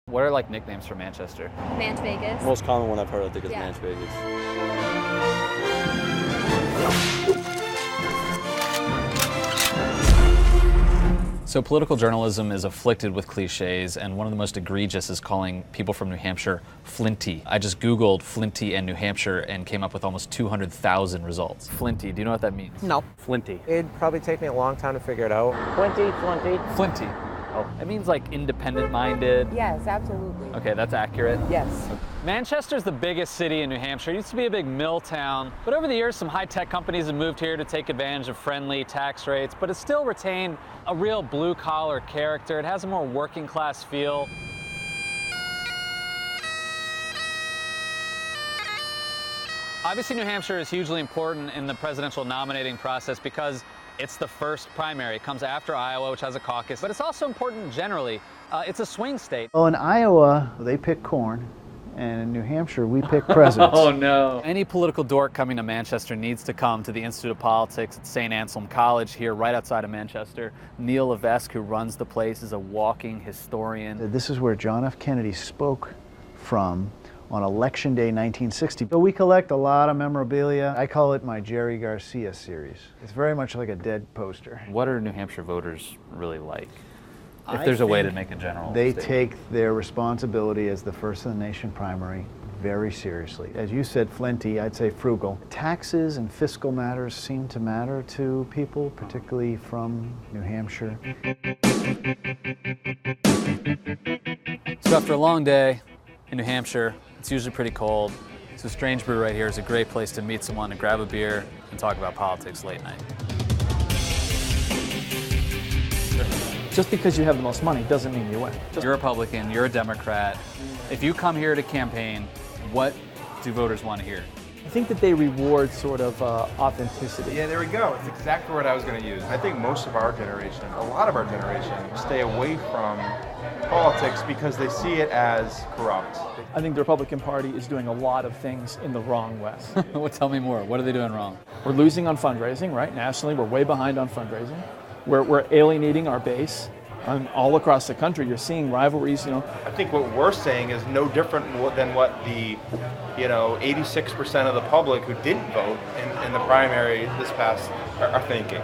What are like nicknames for Manchester? Manch Vegas. Most common one I've heard, I think, is Manch Vegas. So political journalism is afflicted with cliches, and one of the most egregious is calling people from New Hampshire flinty. I just Googled flinty and New Hampshire and came up with almost 200,000 results. Flinty, do you know what that means? No. Flinty. It'd probably take me a long time to figure it out. Flinty, flinty. Flinty. Oh, it means like independent-minded. Yes, absolutely. Okay, that's accurate. Yes. Manchester's the biggest city in New Hampshire. It used to be a big mill town, but over the years some high-tech companies have moved here to take advantage of friendly tax rates, but it's still retained a real blue-collar character. It has a more working-class feel. Obviously, New Hampshire is hugely important in the presidential nominating process because it's the first primary. It comes after Iowa, which has a caucus, but it's also important generally. It's a swing state. Well, in Iowa, they pick corn, and in New Hampshire, we pick presidents. Oh, no. Any political dork coming to Manchester needs to come to the Institute of Politics at St. Anselm College here right outside of Manchester. Neil Levesque, who runs the place, is a walking historian. This is where John F. Kennedy spoke from on Election Day 1960. So we collect a lot of memorabilia. I call it my Jerry Garcia series. It's very much like a dead poster. What are New Hampshire voters really like? If there's a way to make a general They statement. take their responsibility as the first in the nation primary very seriously. As you said, flinty, I'd say frugal. Taxes and fiscal matters seem to matter to people, particularly from New Hampshire. So after a long day in New Hampshire, it's usually pretty cold. So Strange Brew right here is a great place to meet someone and grab a beer and talk about politics late night. Just because you have the most money doesn't mean you win. You're a Republican, you're a Democrat. If you come here to campaign, what do voters want to hear? I think that they reward sort of authenticity. Yeah, there we go. It's exactly what I was going to use. I think most of our generation, a lot of our generation, stay away from politics because they see it as corrupt. I think the Republican Party is doing a lot of things in the wrong way. Well, tell me more. What are they doing wrong? We're losing on fundraising, right? Nationally, we're way behind on fundraising. We're alienating our base. All across the country, you're seeing rivalries, I think what we're saying is no different than what the, 86% of the public who didn't vote in the primary this past are thinking.